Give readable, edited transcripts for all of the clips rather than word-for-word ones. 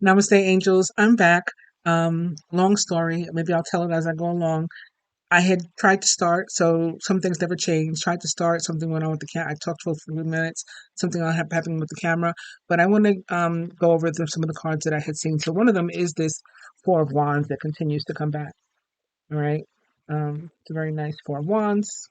Namaste, angels. I'm back. Long story. Maybe I'll tell it as I go along. I had tried to start, so some things never changed. Tried to start, something went on with the camera. I talked for a few minutes, something else happened with the camera. But I want to go over some of the cards that I had seen. So one of them is this Four of Wands that continues to come back. All right. It's a very nice Four of Wands.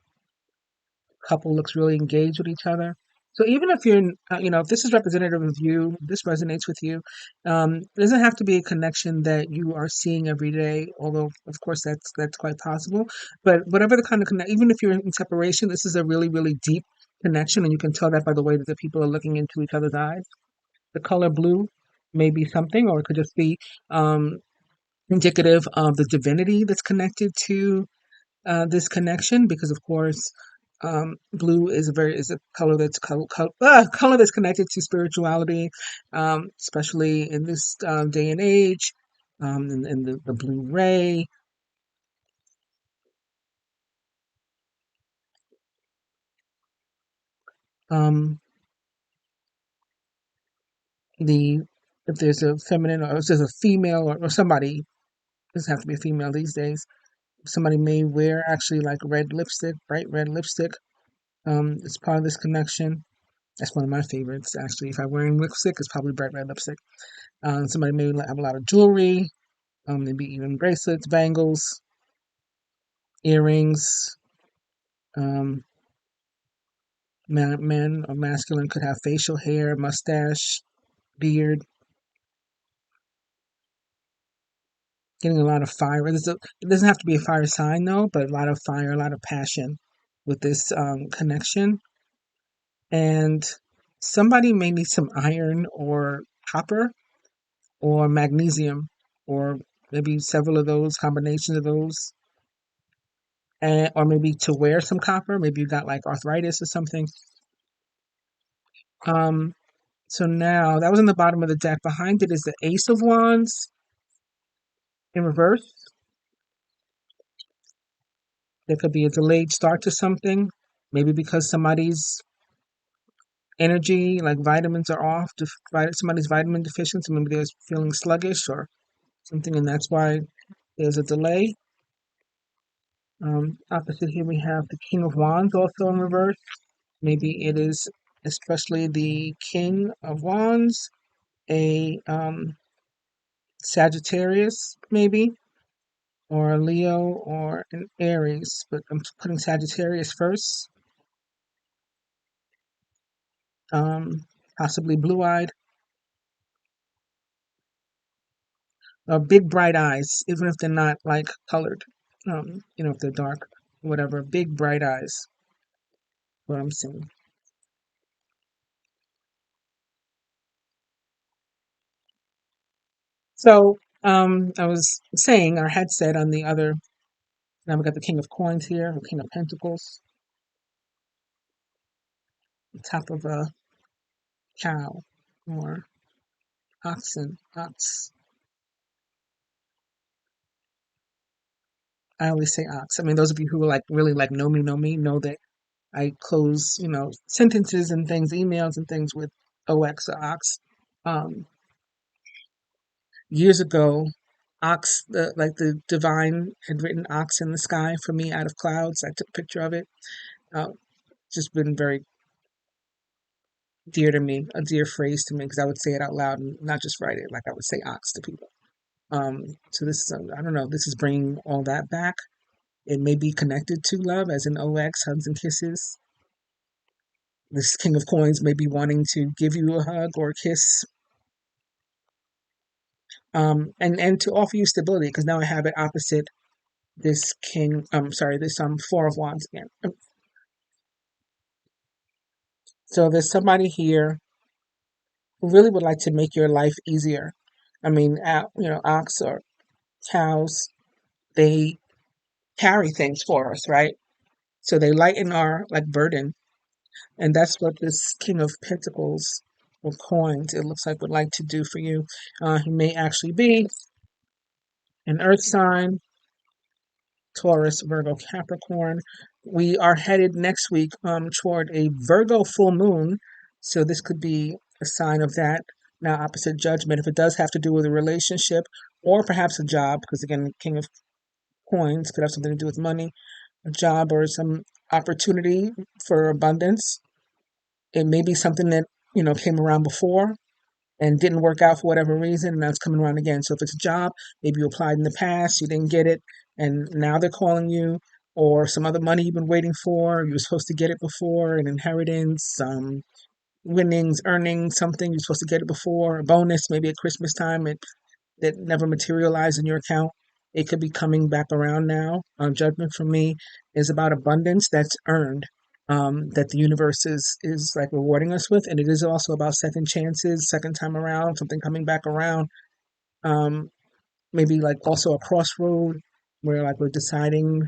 Couple looks really engaged with each other. So even if you're, if this is representative of you, this resonates with you. It doesn't have to be a connection that you are seeing every day, although of course that's quite possible. But whatever the kind of connection, even if you're in separation, this is a really really deep connection, and you can tell that by the way that the people are looking into each other's eyes. The color blue may be something, or it could just be um, indicative of the divinity that's connected to this connection, because of course blue is a color that's color that's connected to spirituality, especially in this day and age. And the blue ray, um, the if there's a feminine or if there's a female or somebody, doesn't have to be a female these days. Somebody may wear actually like red lipstick, bright red lipstick. It's part of this connection. That's one of my favorites actually. If I'm wearing lipstick, it's probably bright red lipstick. Somebody may have a lot of jewelry, maybe even bracelets, bangles, earrings. Um, man or masculine could have facial hair, mustache, beard, getting a lot of fire. It doesn't have to be a fire sign though, but a lot of fire, a lot of passion with this connection. And somebody may need some iron or copper or magnesium or maybe several of those, combinations of those. And, or maybe to wear some copper. Maybe you got like arthritis or something. Um, so now that was in the bottom of the deck. Behind it is the Ace of Wands in reverse. There could be a delayed start to something, maybe because somebody's energy, like vitamins, are off. Somebody's vitamin deficient, so maybe they're feeling sluggish or something, and that's why there's a delay. Opposite here we have the King of Wands also in reverse. Maybe it is especially the King of Wands, a Sagittarius, maybe, or a Leo or an Aries, but I'm putting Sagittarius first. Possibly blue-eyed, big bright eyes, even if they're not like colored. If they're dark, whatever, big bright eyes. What I'm seeing. So, I was saying, or had said on the other. Now we got the King of Coins here, the King of Pentacles, the top of a cow or ox. I always say ox. I mean, those of you who are like really like know me, know that I close, sentences and things, emails and things with OX or ox. Um, Years ago, ox, the divine had written ox in the sky for me out of clouds. I took a picture of it. Uh, just been very dear to me, a dear phrase to me, because I would say it out loud and not just write it. Like I would say ox to people. So this is, I don't know, this is bringing all that back. It may be connected to love, as in OX, hugs and kisses. This King of Coins may be wanting to give you a hug or a kiss, and to offer you stability, because now I have it opposite this King. Sorry, this Four of Wands again. So there's somebody here who really would like to make your life easier. I mean, ox or cows, they carry things for us, right? So they lighten our like burden. And that's what this King of Pentacles or coins, it looks like, would like to do for you. He may actually be an earth sign, Taurus, Virgo, Capricorn. We are headed next week toward a Virgo full moon. So this could be a sign of that. Now, opposite judgment, if it does have to do with a relationship or perhaps a job, because again, King of Coins could have something to do with money, a job or some opportunity for abundance. It may be something that, came around before and didn't work out for whatever reason, and now it's coming around again. So if it's a job, maybe you applied in the past, you didn't get it, and now they're calling you, or some other money you've been waiting for, you were supposed to get it before, an inheritance, winnings, earnings, something you're supposed to get it before, a bonus, maybe at Christmas time, that never materialized in your account. It could be coming back around now. Judgment for me is about abundance that's earned, that the universe is like rewarding us with, and it is also about second chances, second time around, something coming back around. Um, Maybe like also a crossroad where like we're deciding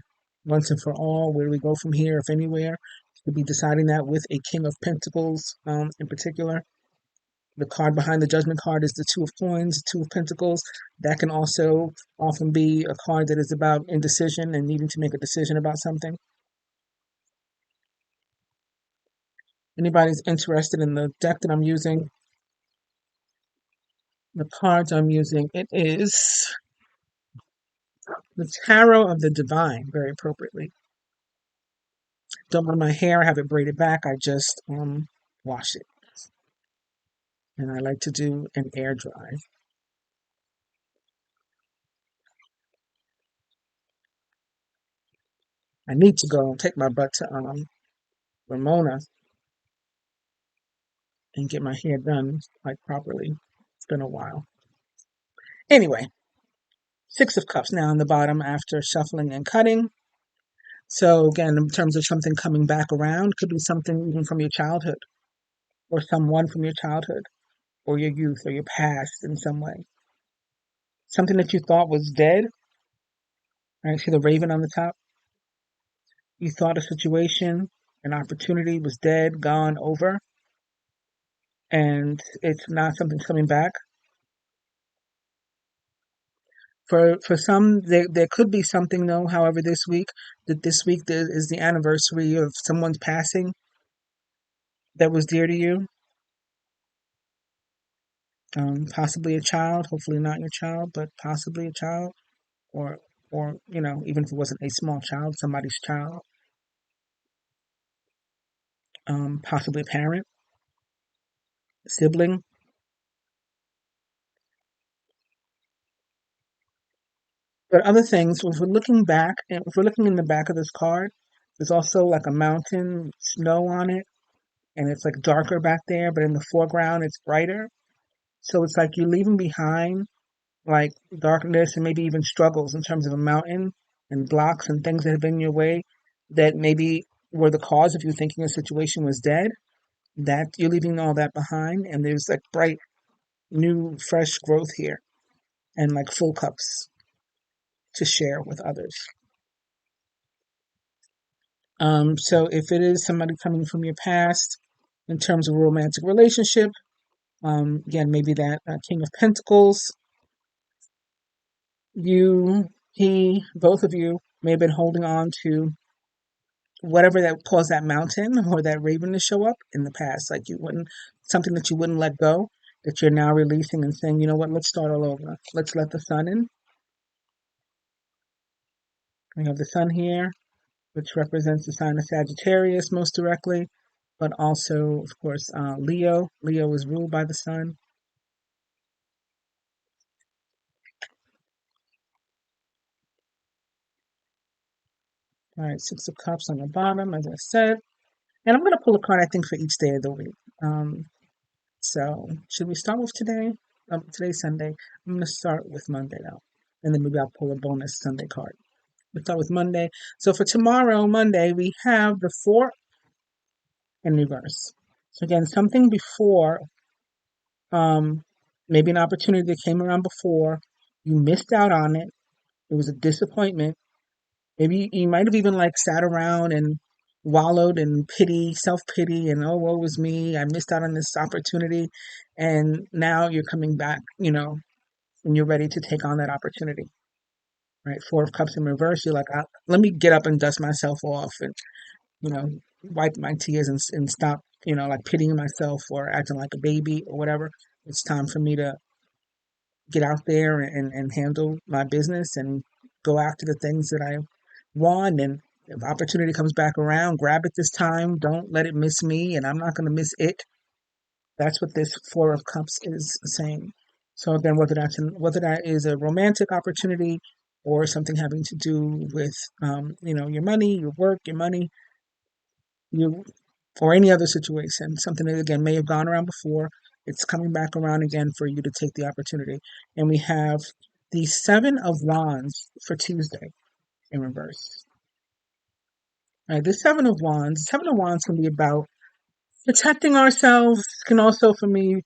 once and for all where we go from here, if anywhere. Could be deciding that with a King of Pentacles, in particular. The card behind the Judgment card is the Two of Coins, Two of Pentacles. That can also often be a card that is about indecision and needing to make a decision about something. Anybody's interested in the deck that I'm using, the cards I'm using, it is the Tarot of the Divine, very appropriately. Don't want my hair, I have it braided back. I just wash it. And I like to do an air dry. I need to go take my butt to Ramona and get my hair done like properly. It's been a while. Anyway, Six of Cups now on the bottom after shuffling and cutting. So again, in terms of something coming back around, could be something even from your childhood or someone from your childhood or your youth or your past in some way. Something that you thought was dead. Right? See the raven on the top? You thought a situation, an opportunity was dead, gone, over, and it's not something coming back. For some, there could be something though. However, this week there is the anniversary of someone's passing that was dear to you. Possibly a child, hopefully not your child, but possibly a child, or even if it wasn't a small child, somebody's child. Possibly a parent, sibling. But other things, if we're looking back, and if we're looking in the back of this card, there's also like a mountain, snow on it, and it's like darker back there, but in the foreground it's brighter. So it's like you're leaving behind like darkness and maybe even struggles in terms of a mountain and blocks and things that have been in your way that maybe were the cause of you thinking a situation was dead. That you're leaving all that behind, and there's like bright, new, fresh growth here, and like full cups to share with others. So if it is somebody coming from your past in terms of a romantic relationship, again, maybe that King of Pentacles, both of you may have been holding on to whatever that caused that mountain or that raven to show up in the past. Like something that you wouldn't let go, that you're now releasing and saying, you know what, let's start all over. Let's let the sun in. We have the sun here, which represents the sign of Sagittarius most directly, but also, of course, Leo. Leo is ruled by the sun. All right, Six of Cups on the bottom, as I said. And I'm going to pull a card, I think, for each day of the week. So, should we start with today? Today's Sunday. I'm going to start with Monday, though. And then maybe I'll pull a bonus Sunday card. We'll start with Monday. So, for tomorrow, Monday, we have the Four in reverse. So, again, something before, um, maybe an opportunity that came around before. You missed out on it. It was a disappointment. Maybe you might have even like sat around and wallowed in pity, self pity, and oh, woe was me. I missed out on this opportunity. And now you're coming back, and you're ready to take on that opportunity, right? Four of Cups in reverse. You're like, let me get up and dust myself off and, wipe my tears and stop, like pitying myself or acting like a baby or whatever. It's time for me to get out there and handle my business and go after the things that I want. And if opportunity comes back around, grab it this time. Don't let it miss me, and I'm not going to miss it. That's what this Four of Cups is saying. So again, whether that is a romantic opportunity or something having to do with your money, your work, your money, you or any other situation, something that again may have gone around before, it's coming back around again for you to take the opportunity. And we have the Seven of Wands for Tuesday in reverse. All right, the Seven of Wands can be about protecting ourselves, can also for me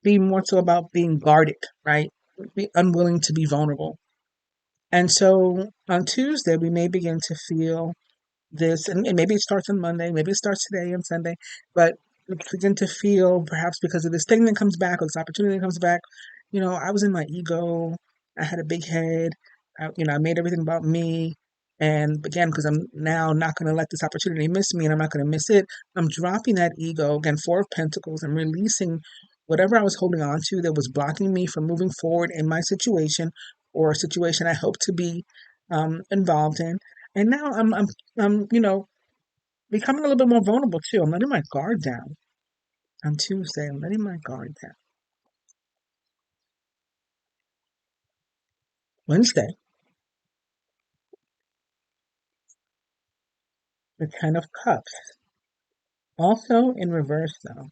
be more so about being guarded, right? Be unwilling to be vulnerable. And so on Tuesday, we may begin to feel this, and maybe it starts on Monday, maybe it starts today and Sunday, but we begin to feel perhaps because of this thing that comes back or this opportunity that comes back, I was in my ego, I had a big head, I made everything about me. And again, because I'm now not going to let this opportunity miss me and I'm not going to miss it, I'm dropping that ego. Again, Four of Pentacles, I'm releasing whatever I was holding on to that was blocking me from moving forward in my situation or a situation I hope to be involved in. And now I'm becoming a little bit more vulnerable too. I'm letting my guard down on Tuesday. I'm letting my guard down. Wednesday, the Ten of Cups. Also in reverse though.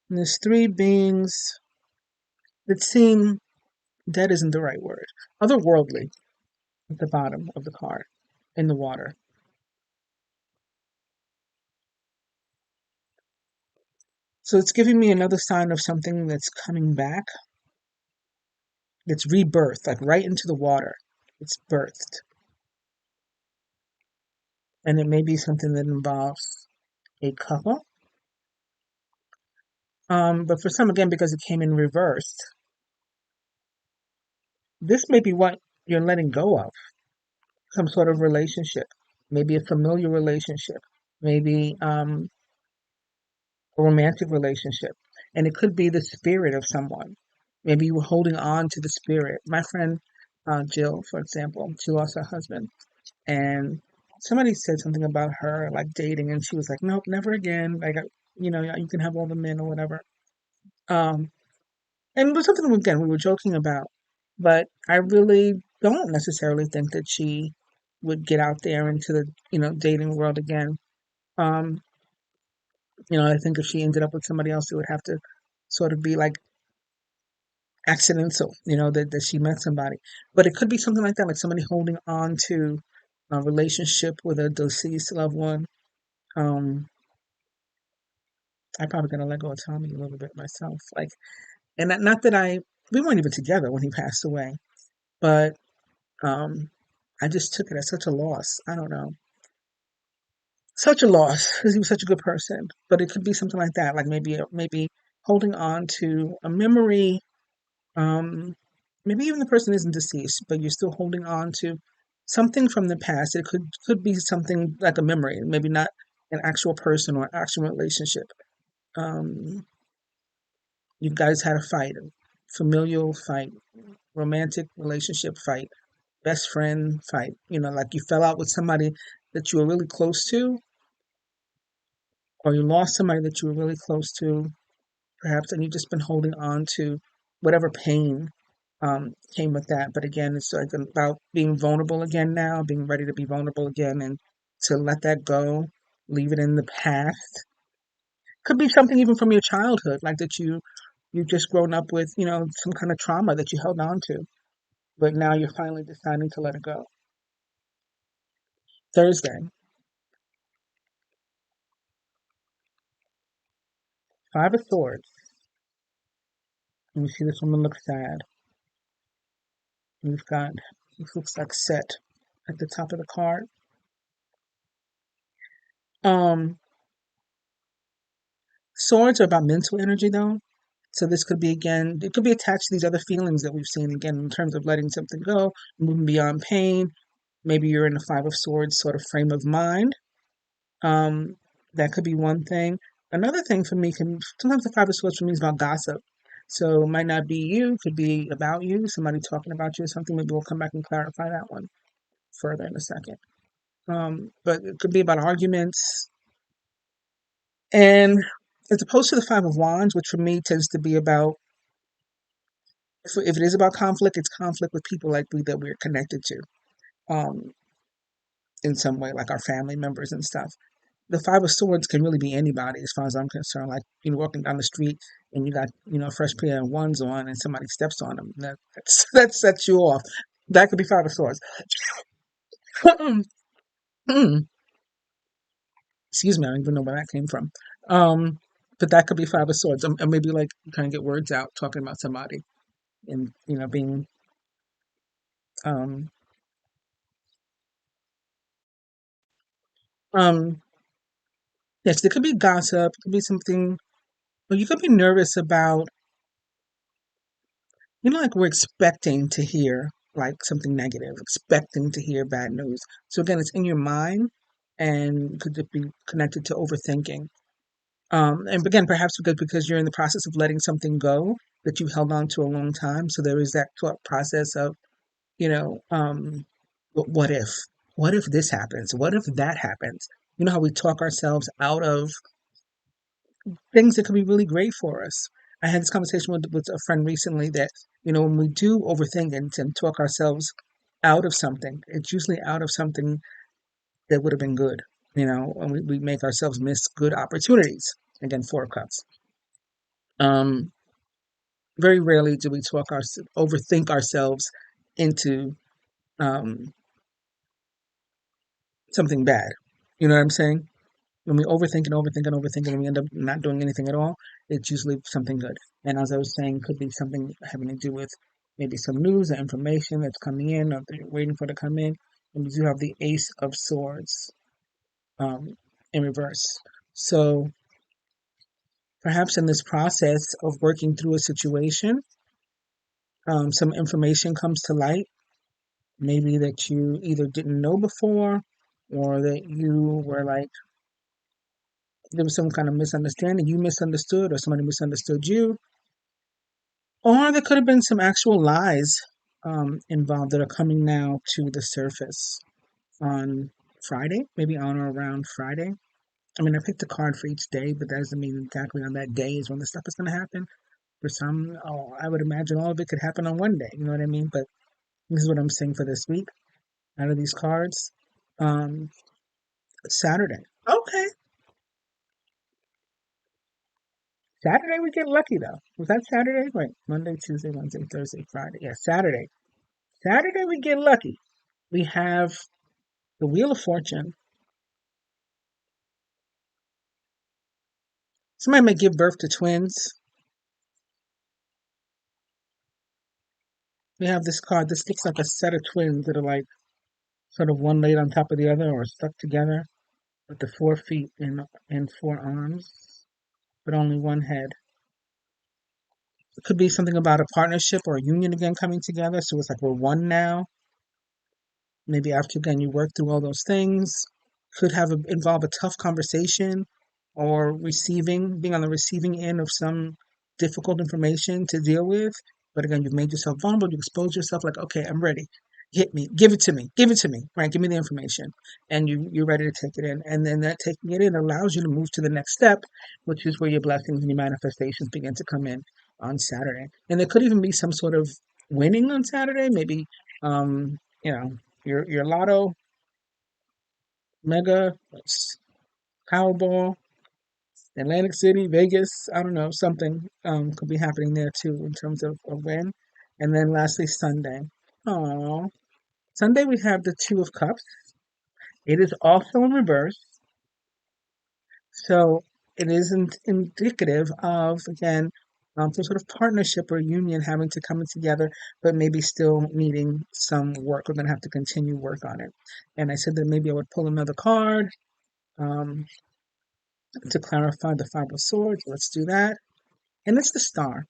And there's three beings that seem, dead isn't the right word, otherworldly at the bottom of the card in the water. So it's giving me another sign of something that's coming back, that's rebirth, like right into the water. It's birthed. And it may be something that involves a couple. But for some, again, because it came in reverse, this may be what you're letting go of, some sort of relationship, maybe a familiar relationship, maybe a romantic relationship. And it could be the spirit of someone. Maybe you were holding on to the spirit. My friend Jill, for example, she lost her husband. And somebody said something about her, like dating, and she was like, nope, never again. Like, you can have all the men or whatever. Um, and it was something, again, we were joking about. But I really don't necessarily think that she would get out there into the, dating world again. Um, I think if she ended up with somebody else, it would have to sort of be like accidental, that she met somebody. But it could be something like that, like somebody holding on to a relationship with a deceased loved one. Um, I probably gonna let go of Tommy a little bit myself. Like, and not that we weren't even together when he passed away, but um, I just took it as such a loss. I don't know. Such a loss because he was such a good person. But it could be something like that, like maybe holding on to a memory. Um, Maybe even the person isn't deceased, but you're still holding on to something from the past. It could be something like a memory, maybe not an actual person or actual relationship. Um, you guys had a fight, a familial fight, romantic relationship fight, best friend fight. Like you fell out with somebody that you were really close to, or you lost somebody that you were really close to, perhaps, and you've just been holding on to whatever pain came with that. But again, it's like about being vulnerable again now, being ready to be vulnerable again, and to let that go, leave it in the past. Could be something even from your childhood, like that you've just grown up with, some kind of trauma that you held on to, but now you're finally deciding to let it go. Thursday, Five of Swords. And you see this woman looks sad. We've got, this looks like Set at the top of the card. Um, Swords are about mental energy though. So this could be again, it could be attached to these other feelings that we've seen again in terms of letting something go, moving beyond pain. Maybe you're in a Five of Swords sort of frame of mind. Um, that could be one thing. Another thing for me can sometimes the Five of Swords for me is about gossip. So it might not be you, could be about you, somebody talking about you or something. Maybe we'll come back and clarify that one further in a second. But it could be about arguments. And as opposed to the Five of Wands, which for me tends to be about, if it is about conflict, it's conflict with people like we that we're connected to um, in some way, like our family members and stuff. The Five of Swords can really be anybody as far as I'm concerned. Like, walking down the street and you got, a fresh pair of ones on and somebody steps on them. That sets you off. That could be Five of Swords. Excuse me, I don't even know where that came from. Um, but that could be Five of Swords. And maybe like you kind of get words out talking about somebody and, being, um, um, yes, there could be gossip, it could be something, but you could be nervous about, like we're expecting to hear like something negative, expecting to hear bad news. So again, it's in your mind and could it be connected to overthinking. And again, perhaps because you're in the process of letting something go that you held on to a long time. So there is that thought process of, you know, um, what if? What if this happens? What if that happens? You know how we talk ourselves out of things that could be really great for us. I had this conversation with a friend recently that, when we do overthink and talk ourselves out of something, it's usually out of something that would have been good, and we make ourselves miss good opportunities. Again, Four of Cups. Um, Very rarely do we overthink ourselves into um, something bad. You know what I'm saying? When we overthink and overthink and overthink and we end up not doing anything at all, it's usually something good. And as I was saying, could be something having to do with maybe some news or information that's coming in or that you're waiting for to come in. And we do have the Ace of Swords um, in reverse. So perhaps in this process of working through a situation, some information comes to light, maybe that you either didn't know before or that you were like, there was some kind of misunderstanding. You misunderstood, or somebody misunderstood you, or there could have been some actual lies involved that are coming now to the surface on Friday, maybe on or around Friday. I mean, I picked a card for each day, but that doesn't mean exactly on that day is when the stuff is going to happen. For some, I would imagine all of it could happen on one day. You know what I mean? But this is what I'm saying for this week out of these cards. Um, Saturday. Okay. Saturday we get lucky though. Was that Saturday? Wait, Monday, Tuesday, Wednesday, Thursday, Friday. Yeah, Saturday. Saturday we get lucky. We have the Wheel of Fortune. Somebody may give birth to twins. We have this card. This looks like a set of twins that are like sort of one laid on top of the other or stuck together with the 4 feet and 4 arms, but only one head. It could be something about a partnership or a union again coming together. So it's like we're one now. Maybe after again you work through all those things, could involve a tough conversation or being on the receiving end of some difficult information to deal with. But again, you've made yourself vulnerable, you expose yourself like, okay, I'm ready. Hit me, give it to me, right? Give me the information. And you're ready to take it in. And then that taking it in allows you to move to the next step, which is where your blessings and your manifestations begin to come in on Saturday. And there could even be some sort of winning on Saturday, maybe you know, your lotto, mega, Powerball, Atlantic City, Vegas, I don't know, something could be happening there too in terms of a win. And then lastly, Sunday. Oh, Sunday we have the Two of Cups. It is also in reverse. So it is indicative of, again, some sort of partnership or union having to come together, but maybe still needing some work. We're going to have to continue work on it. And I said that maybe I would pull another card um, to clarify the Five of Swords. Let's do that. and it's the star.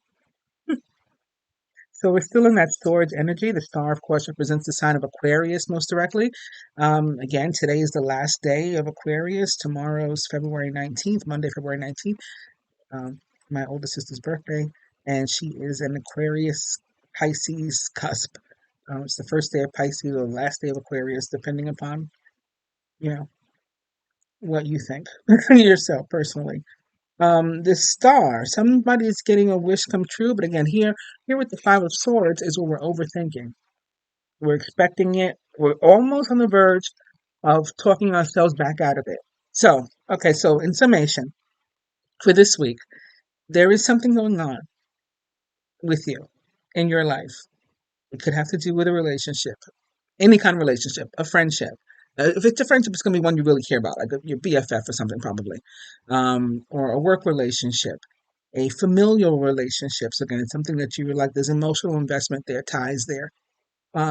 So we're still in that storage energy. The star, of course, represents the sign of Aquarius most directly. Again, today is the last day of Aquarius. Tomorrow's February 19th, Monday, February 19th, um, my oldest sister's birthday, and she is an Aquarius Pisces cusp. It's the first day of Pisces or the last day of Aquarius, depending upon, you know, what you think yourself personally. This star, somebody's getting a wish come true, but again, here with the Five of Swords is where we're overthinking. We're expecting it. We're almost on the verge of talking ourselves back out of it. So, okay, so in summation, for this week, there is something going on with you in your life. It could have to do with a relationship, any kind of relationship, a friendship. If it's a friendship, it's going to be one you really care about, like your BFF or something, probably, or a work relationship, a familial relationship. So again, it's something that you would like. There's emotional investment there, ties there.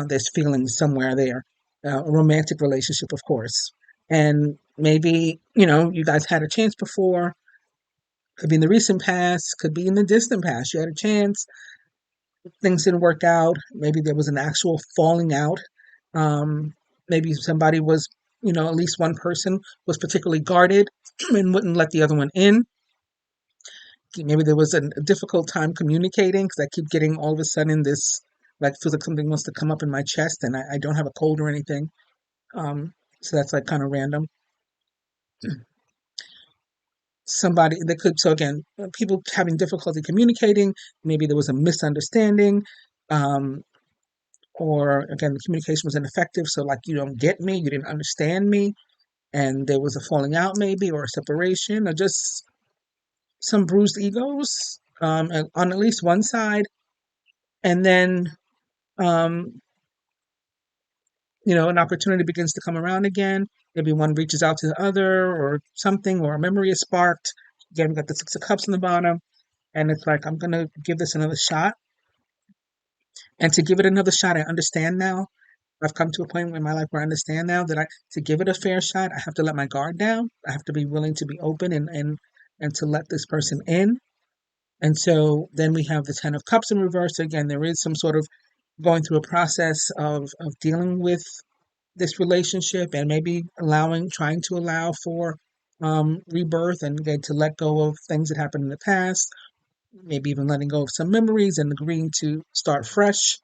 There's feelings somewhere there. A romantic relationship, of course, and maybe you guys had a chance before. Could be in the recent past, could be in the distant past. You had a chance, things didn't work out. Maybe there was an actual falling out. Um, Maybe somebody was, at least one person was particularly guarded and wouldn't let the other one in. Maybe there was a difficult time communicating because I keep getting all of a sudden this, like, feels like something wants to come up in my chest, and I don't have a cold or anything. So that's like kind of random. Somebody that could, so again, people having difficulty communicating. Maybe there was a misunderstanding. Um, or again, the communication was ineffective, so like you don't get me, you didn't understand me, and there was a falling out maybe, or a separation, or just some bruised egos, on at least one side. And then um an opportunity begins to come around again. Maybe one reaches out to the other, or something, or a memory is sparked. Again, we got the Six of Cups on the bottom, and it's like, I'm gonna give this another shot. And to give it another shot, I understand now. I've come to a point in my life where I understand now that to give it a fair shot, I have to let my guard down. I have to be willing to be open, and to let this person in. And so then we have the Ten of Cups in reverse. Again, there is some sort of going through a process of dealing with this relationship, and maybe trying to allow for rebirth, and again, to let go of things that happened in the past, maybe even letting go of some memories and agreeing to start fresh.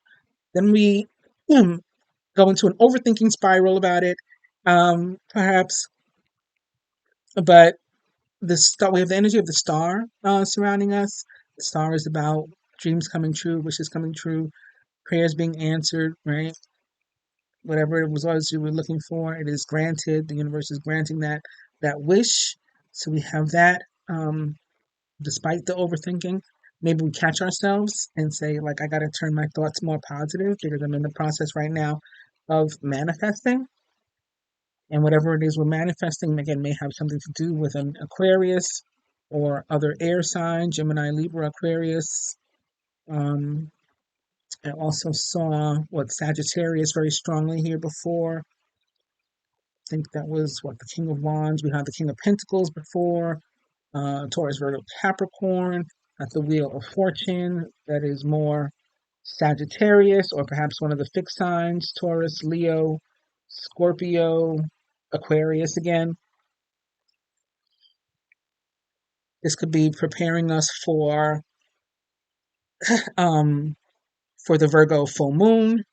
Then we go into an overthinking spiral about it, perhaps. But we have the energy of the star surrounding us. The star is about dreams coming true, wishes coming true, prayers being answered, right? Whatever it was you were looking for, it is granted. The universe is granting that wish. So we have that. Despite the overthinking, maybe we catch ourselves and say, like, I got to turn my thoughts more positive because I'm in the process right now of manifesting. And whatever it is we're manifesting, again, may have something to do with an Aquarius or other air sign, Gemini, Libra, Aquarius. Um, I also saw Sagittarius very strongly here before. I think that was the King of Wands. We had the King of Pentacles before. Taurus, Virgo, Capricorn. At the Wheel of Fortune, that is more Sagittarius, or perhaps one of the fixed signs: Taurus, Leo, Scorpio, Aquarius again. This could be preparing us um, for the Virgo full moon,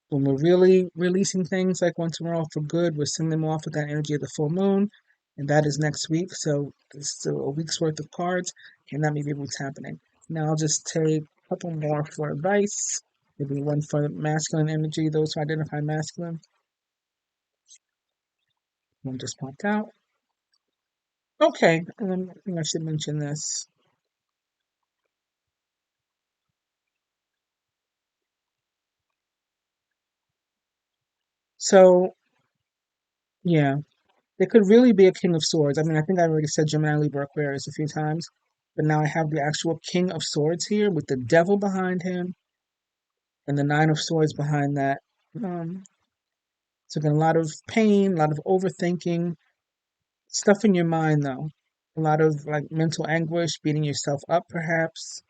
when we're really releasing things. Like, once we're off for good, we're sending them off with that energy of the full moon, and that is next week. So it's still a week's worth of cards, and that may be what's happening. Now I'll just take a couple more for advice. Maybe one for masculine energy, those who identify masculine. One just popped out. Okay, and then I think I should mention this. So, yeah, there could really be a King of Swords. I mean, I think I already said Gemini, Libra, Aquarius a few times, but now I have the actual King of Swords here with the Devil behind him and the Nine of Swords behind that. Um, so again, a lot of pain, a lot of overthinking, stuff in your mind though. a lot of like mental anguish, beating yourself up perhaps.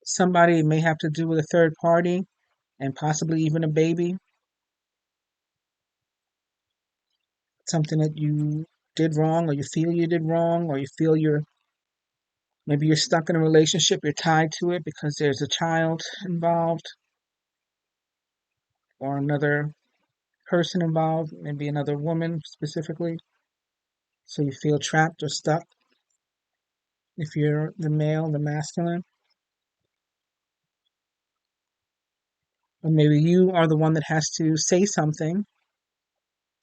Somebody may have to do with a third party and possibly even a baby, something that you did wrong or you feel you did wrong or you feel maybe you're stuck in a relationship, you're tied to it because there's a child involved or another person involved, maybe another woman specifically. So you feel trapped or stuck if you're the male, the masculine. Or maybe you are the one that has to say something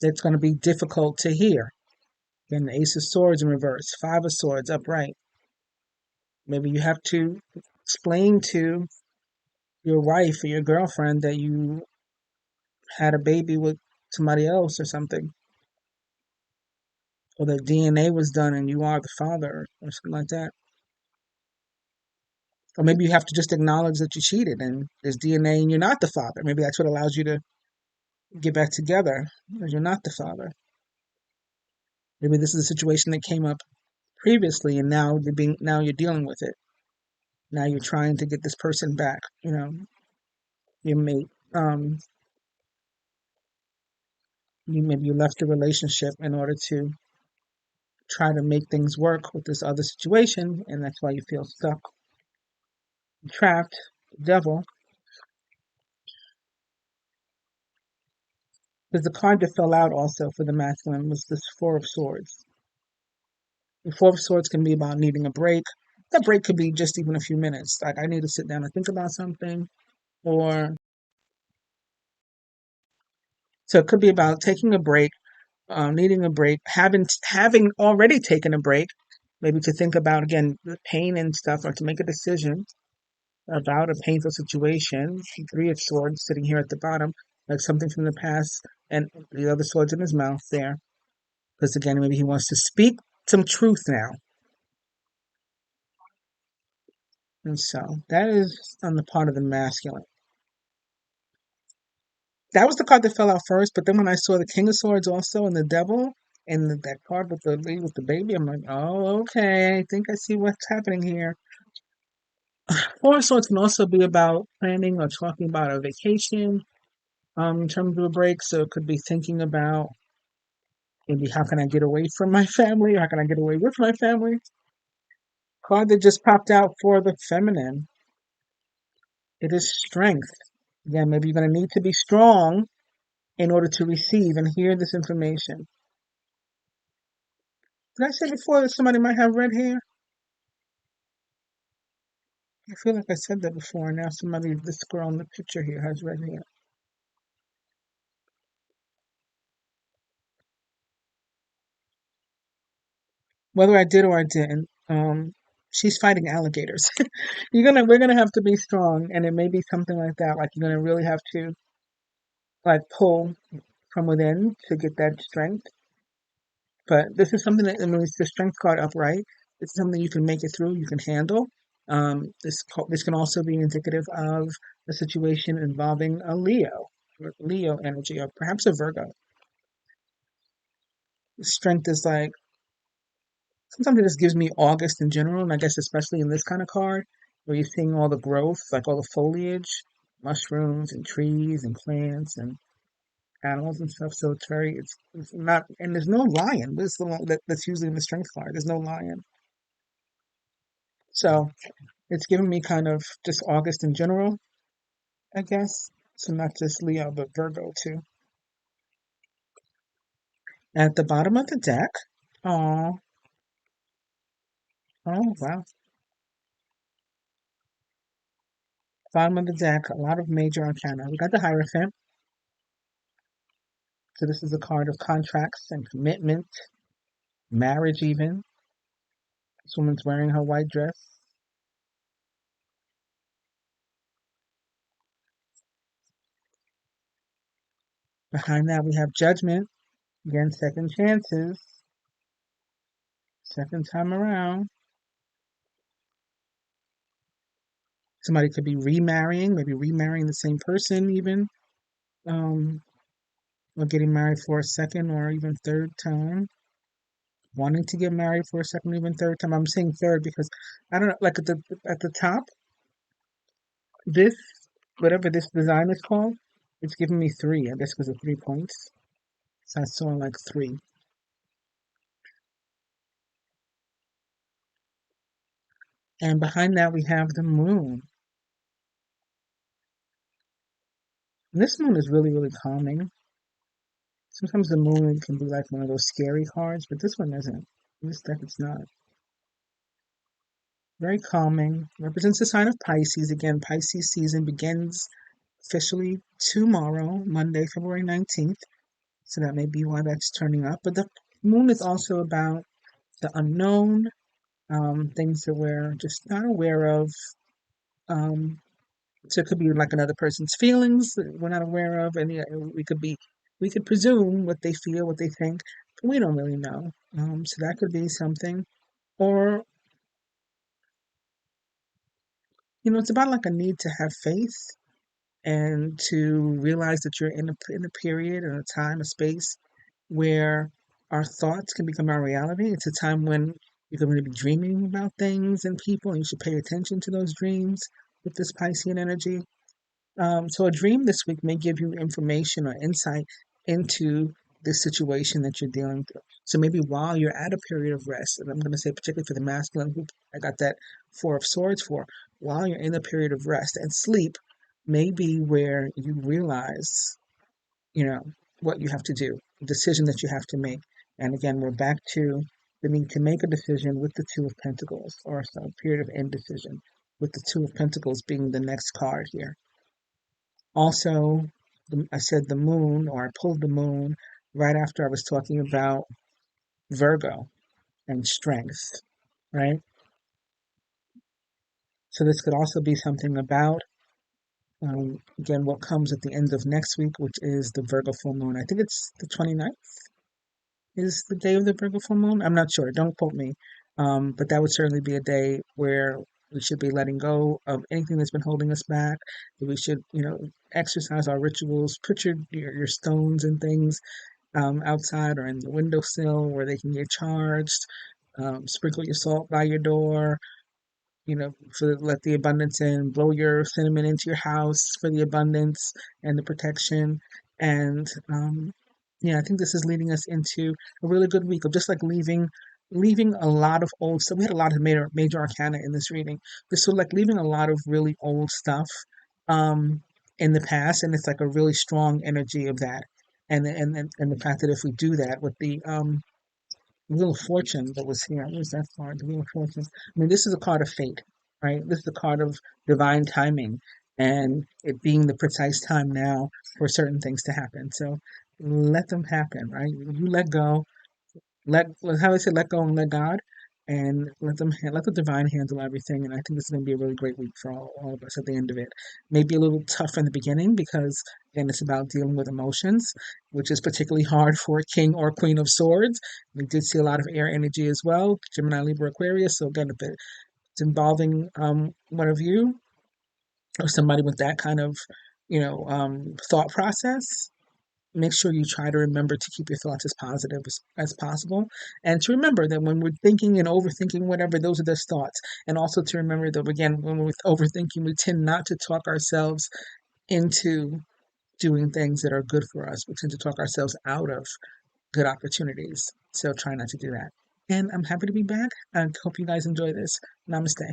that's going to be difficult to hear. Again, the Ace of Swords in reverse, Five of Swords upright. Maybe you have to explain to your wife or your girlfriend that you had a baby with somebody else or something, or that DNA was done and you are the father or something like that. Or maybe you have to just acknowledge that you cheated and there's DNA and you're not the father. Maybe that's what allows you to get back together because you're not the father. Maybe this is a situation that came up previously and now you're dealing with it. Now you're trying to get this person back, your mate. Maybe you left the relationship in order to try to make things work with this other situation, and that's why you feel stuck, trapped. The devil. Because the card that fell out also for the masculine was this Four of Swords. The Four of Swords can be about needing a break. That break could be just even a few minutes. Like I need to sit down and think about something, or so it could be about taking a break, needing a break, having already taken a break, maybe to think about again the pain and stuff, or to make a decision about a painful situation. Three of Swords sitting here at the bottom, like something from the past, and the other swords in his mouth there. Because again, maybe he wants to speak some truth now. And so that is on the part of the masculine. That was the card that fell out first, but then when I saw the King of Swords also and the Devil and that card with the lady with the baby, I'm like, oh, okay, I think I see what's happening here. Four of Swords can also be about planning or talking about a vacation, in terms of a break. So it could be thinking about maybe how can I get away from my family or how can I get away with my family. Card that just popped out for the feminine. It is strength. Again, maybe you're going to need to be strong in order to receive and hear this information. Did I say before that somebody might have red hair? I feel like I said that before, and now this girl in the picture here has red hair. Whether I did or I didn't, she's fighting alligators. We're gonna have to be strong, and it may be something like that. Like you're gonna really have to like pull from within to get that strength. But this is something that, I mean, it's the strength card upright. It's something you can make it through, you can handle. This can also be indicative of a situation involving a Leo energy, or perhaps a Virgo. Strength is like sometimes it just gives me August in general, and I guess especially in this kind of card where you're seeing all the growth, like all the foliage, mushrooms and trees and plants and animals and stuff. So it's not, and there's no lion. This is the one that's usually in the strength card. There's no lion. So it's giving me kind of just August in general, I guess. So not just Leo, but Virgo too. At the bottom of the deck, oh, oh wow. Bottom of the deck, a lot of major arcana. We got the Hierophant. So this is a card of contracts and commitment, marriage even. This woman's wearing her white dress. Behind that we have Judgment. Again, second chances. Second time around. Somebody could be remarrying, maybe remarrying the same person even. Um, or getting married for a second or even third time, wanting to get married for a second or even third time. I'm saying third because I don't know, like at the top, this whatever this design is called, it's giving me three. I guess because of 3 points. So I saw like three. And behind that we have the moon. And this moon is really, really calming. Sometimes the moon can be like one of those scary cards, but this one isn't. This deck it's not. Very calming. Represents the sign of Pisces. Again, Pisces season begins officially tomorrow, Monday, February 19th. So that may be why that's turning up. But the moon is also about the unknown, things that we're just not aware of. Um, so it could be like another person's feelings that we're not aware of, and yeah, we could presume what they feel, what they think, but we don't really know. So that could be something, or it's about like a need to have faith and to realize that you're in a period or a time, a space where our thoughts can become our reality. It's a time when you're going to be dreaming about things and people, and you should pay attention to those dreams with this Piscean energy. So a dream this week may give you information or insight into the situation that you're dealing with. So maybe while you're at a period of rest, and I'm going to say particularly for the masculine who I got that Four of Swords for, while you're in a period of rest and sleep, may be where you realize, you know, what you have to do, the decision that you have to make. And again, we're back to the need to make a decision with the Two of Pentacles, or some period of indecision, with the Two of Pentacles being the next card here. Also, I said the moon, or I pulled the moon right after I was talking about Virgo and strength, right? So this could also be something about, again, what comes at the end of next week, which is the Virgo full moon. I think it's the 29th is the day of the Virgo full moon. I'm not sure. Don't quote me. But that would certainly be a day where we should be letting go of anything that's been holding us back. That we should, exercise our rituals, put your stones and things outside or in the windowsill where they can get charged. Sprinkle your salt by your door, for let the abundance in. Blow your cinnamon into your house for the abundance and the protection. And yeah, I think this is leading us into a really good week of just like leaving a lot of old stuff. We had a lot of major arcana in this reading. Just so like leaving a lot of really old stuff um in the past, and it's like a really strong energy of that. And the fact that if we do that with the Wheel of Fortune that was here. What was that card? The Wheel of Fortune. I mean, this is a card of fate, right? This is a card of divine timing and it being the precise time now for certain things to happen. So let them happen, right? You let go, how I say, let go and let God, and let the divine handle everything. And I think this is going to be a really great week for all of us at the end of it. Maybe a little tough in the beginning because again, it's about dealing with emotions, which is particularly hard for King or Queen of Swords. We did see a lot of air energy as well, Gemini, Libra, Aquarius. So again, if it's involving one of you or somebody with that kind of thought process, make sure you try to remember to keep your thoughts as positive as possible, and to remember that when we're thinking and overthinking whatever, those are just thoughts. And also to remember that again, when we're overthinking, we tend not to talk ourselves into doing things that are good for us. We tend to talk ourselves out of good opportunities, so try not to do that. And I'm happy to be back. I hope you guys enjoy this. Namaste.